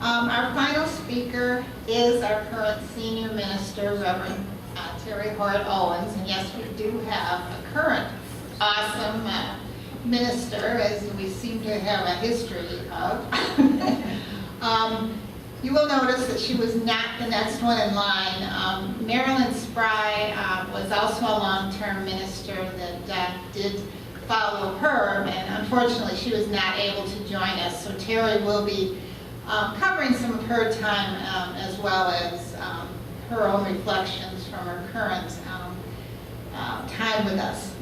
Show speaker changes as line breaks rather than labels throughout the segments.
Our final speaker is our current senior minister, Reverend Terry Owens, and yes, we do have a current awesome minister, as we seem to have a history of. You will notice that she was not the next one in line. Marilyn Spry was also a long-term minister that did follow her, and unfortunately she was not able to join us, so Terry will be covering some of her time as well as her own reflections from her current time with us.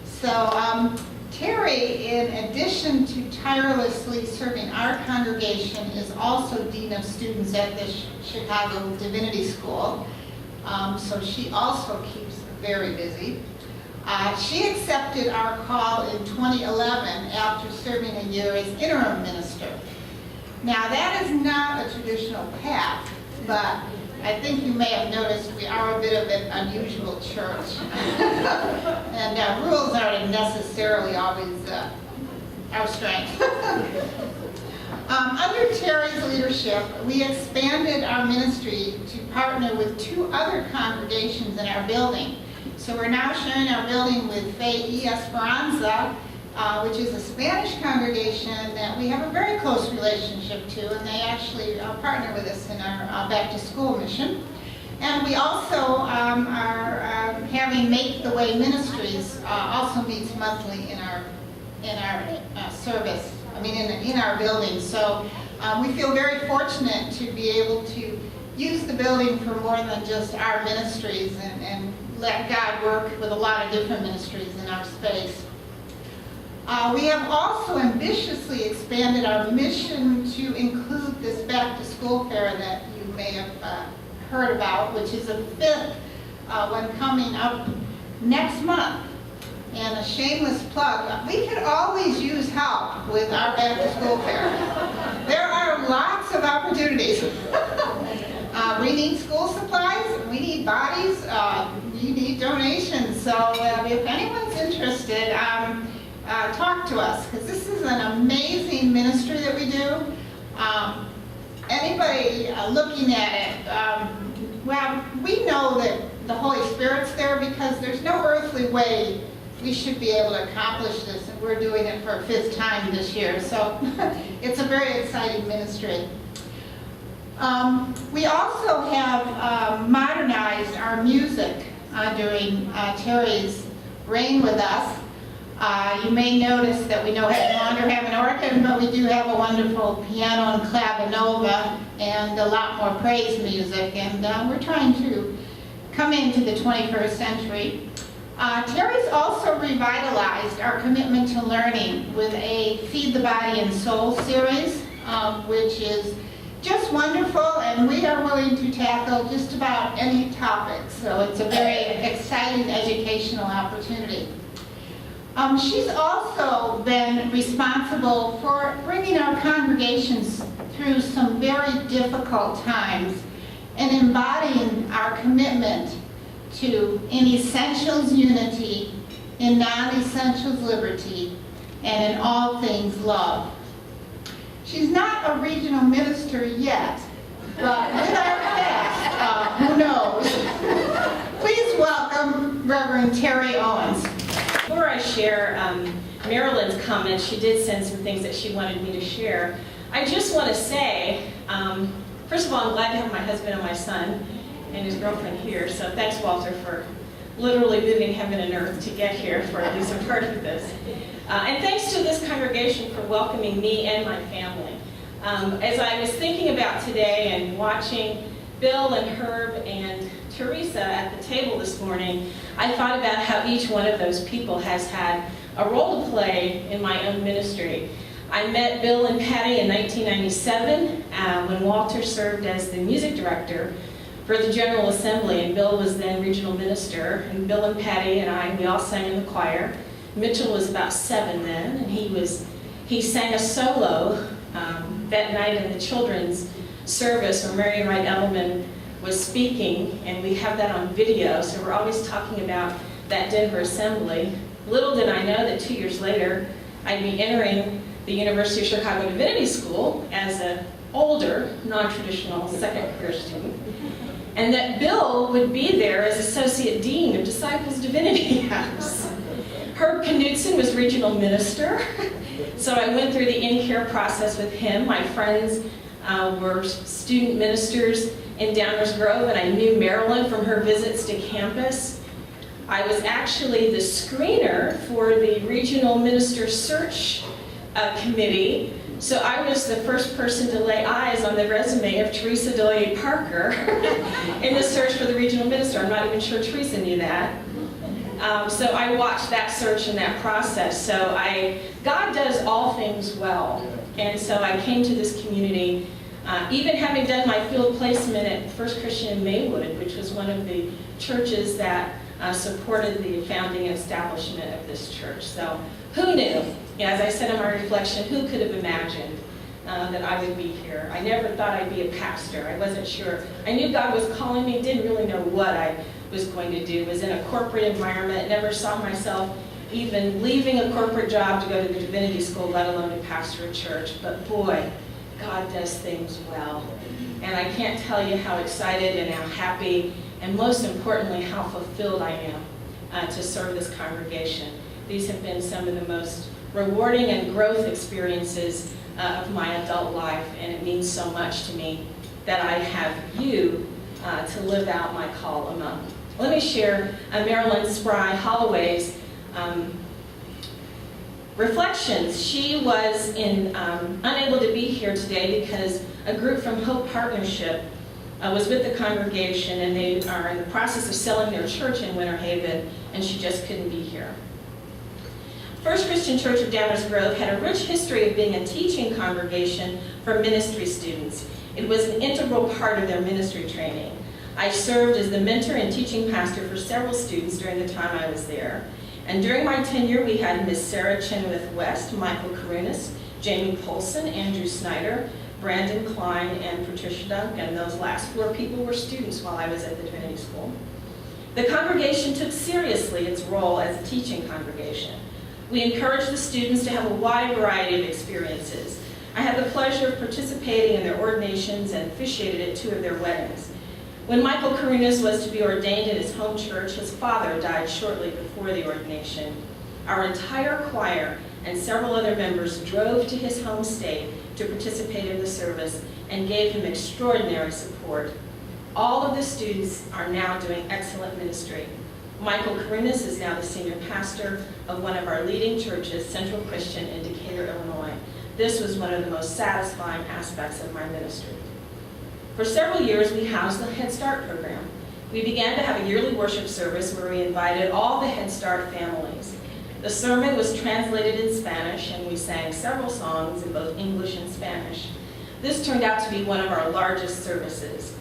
So Terry, in addition to tirelessly serving our congregation, is also Dean of Students at the Chicago Divinity School. So she also keeps very busy. She accepted our call in 2011 after serving a year as interim minister. Now that is not a traditional path, but I think you may have noticed we are a bit of an unusual church. And rules aren't necessarily always our strength. Under Terry's leadership, we expanded our ministry to partner with 2 other congregations in our building. So we're now sharing our building with Fe y Esperanza, which is a Spanish congregation that we have a very close relationship to, and they actually partner with us in our back to school mission. And we also are having Make the Way Ministries also meets monthly in our service. In our building. So we feel very fortunate to be able to use the building for more than just our ministries and let God work with a lot of different ministries in our space. We have also ambitiously expanded our mission to include this back-to-school fair that you may have heard about, which is a 5th one coming up next month. And a shameless plug, we could always use help with our back-to-school fair. There are lots of opportunities. We need school supplies, we need bodies, we need donations. So if anyone's interested, talk to us, because this is an amazing ministry that we do. Anybody looking at it, well, we know that the Holy Spirit's there because there's no earthly way we should be able to accomplish this, and we're doing it for a 5th time this year. So it's a very exciting ministry. We also have modernized our music during Terry's reign with us. You may notice that we no longer have an organ, but we do have a wonderful piano and clavinova and a lot more praise music, and we're trying to come into the 21st century. Terry's also revitalized our commitment to learning with a Feed the Body and Soul series, which is just wonderful, and we are willing to tackle just about any topic. So it's a very exciting educational opportunity. She's also been responsible for bringing our congregations through some very difficult times and embodying our commitment to in essentials unity, in non-essentials liberty, and in all things love. She's not a regional minister yet, but with our past, who knows? Please welcome Reverend Terry Owens.
Before I share Marilyn's comments, she did send some things that she wanted me to share. I just want to say, first of all, I'm glad to have my husband and my son and his girlfriend here, so thanks, Walter, for literally moving heaven and earth to get here for at least a part of this. And thanks to this congregation for welcoming me and my family. As I was thinking about today and watching Bill and Herb and Teresa at the table this morning, I thought about how each one of those people has had a role to play in my own ministry. I met Bill and Patty in 1997 when Walter served as the music director for the General Assembly, and Bill was then regional minister, and Bill and Patty and we all sang in the choir. Mitchell was about 7 then, and he sang a solo that night in the children's service where Marion Wright Edelman was speaking, and we have that on video, so we're always talking about that Denver Assembly. Little did I know that 2 years later I'd be entering the University of Chicago Divinity School as an older, non-traditional second career student, and that Bill would be there as Associate Dean of Disciples Divinity House. Herb Knudsen was regional minister, so I went through the in-care process with him. My friends were student ministers in Downers Grove, and I knew Marilyn from her visits to campus. I was actually the screener for the regional minister search committee, so I was the first person to lay eyes on the resume of Teresa Delier Parker in the search for the regional minister. I'm not even sure Teresa knew that. So I watched that search and that process. So God does all things well. And so I came to this community, even having done my field placement at First Christian in Maywood, which was one of the churches that supported the founding and establishment of this church. So who knew? As I said in my reflection, who could have imagined that I would be here? I never thought I'd be a pastor. I wasn't sure. I knew God was calling me, didn't really know what I was going to do. Was in a corporate environment, never saw myself even leaving a corporate job to go to the divinity school, let alone to pastor a church. But boy, God does things well. And I can't tell you how excited and how happy, and most importantly, how fulfilled I am to serve this congregation. These have been some of the most rewarding and growth experiences of my adult life, and it means so much to me that I have you to live out my call among. Let me share Marilyn Spry Holloway's reflections. She was unable to be here today because a group from Hope Partnership was with the congregation, and they are in the process of selling their church in Winter Haven, and she just couldn't be here. First Christian Church of Downers Grove had a rich history of being a teaching congregation for ministry students. It was an integral part of their ministry training. I served as the mentor and teaching pastor for several students during the time I was there. And during my tenure, we had Miss Sarah Chenoweth West, Michael Karunas, Jamie Polson, Andrew Snyder, Brandon Klein, and Patricia Duncan. Those last 4 people were students while I was at the Trinity School. The congregation took seriously its role as a teaching congregation. We encouraged the students to have a wide variety of experiences. I had the pleasure of participating in their ordinations and officiated at 2 of their weddings. When Michael Karunas was to be ordained in his home church, his father died shortly before the ordination. Our entire choir and several other members drove to his home state to participate in the service and gave him extraordinary support. All of the students are now doing excellent ministry. Michael Karunas is now the senior pastor of one of our leading churches, Central Christian in Decatur, Illinois. This was one of the most satisfying aspects of my ministry. For several years, we housed the Head Start program. We began to have a yearly worship service where we invited all the Head Start families. The sermon was translated in Spanish, and we sang several songs in both English and Spanish. This turned out to be one of our largest services.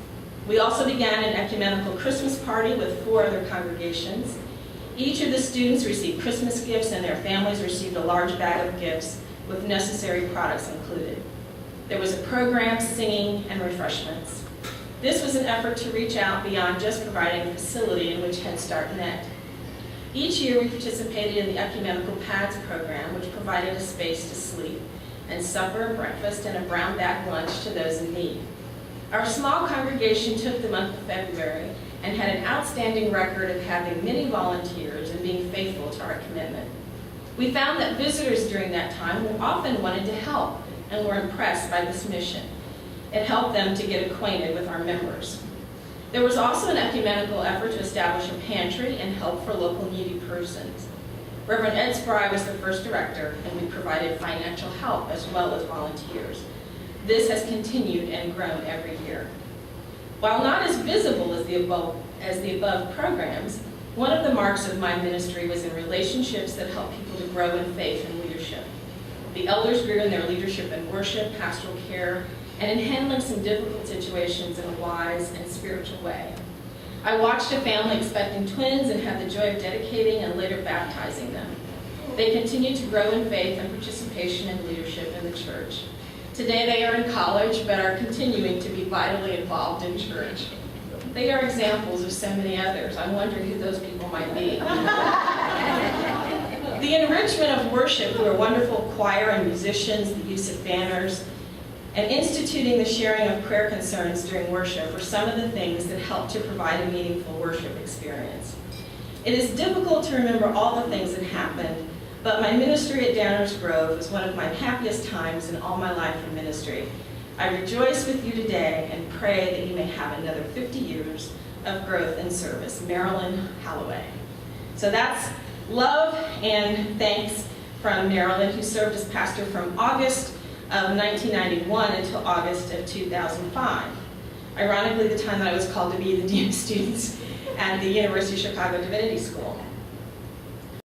We also began an ecumenical Christmas party with 4 other congregations. Each of the students received Christmas gifts, and their families received a large bag of gifts with necessary products included. There was a program, singing, and refreshments. This was an effort to reach out beyond just providing a facility in which Head Start met. Each year we participated in the Ecumenical Pads program, which provided a space to sleep, and supper, breakfast, and a brown bag lunch to those in need. Our small congregation took the month of February and had an outstanding record of having many volunteers and being faithful to our commitment. We found that visitors during that time often wanted to help and were impressed by this mission. It helped them to get acquainted with our members. There was also an ecumenical effort to establish a pantry and help for local needy persons. Reverend Ed Spry was the first director, and we provided financial help as well as volunteers. This has continued and grown every year. While not as visible as the above programs, one of the marks of my ministry was in relationships that help people to grow in faith and leadership. The elders grew in their leadership in worship, pastoral care, and in handling some difficult situations in a wise and spiritual way. I watched a family expecting twins and had the joy of dedicating and later baptizing them. They continued to grow in faith and participation in leadership in the church. Today they are in college, but are continuing to be vitally involved in church. They are examples of so many others. I'm wondering who those people might be. The enrichment of worship through a wonderful choir and musicians, the use of banners, and instituting the sharing of prayer concerns during worship were some of the things that helped to provide a meaningful worship experience. It is difficult to remember all the things that happened, but my ministry at Downers Grove was one of my happiest times in all my life in ministry. I rejoice with you today and pray that you may have another 50 years of growth and service. Marilyn Holloway. So that's love and thanks from Marilyn, who served as pastor from August of 1991 until August of 2005. Ironically, the time that I was called to be the dean of students at the University of Chicago Divinity School.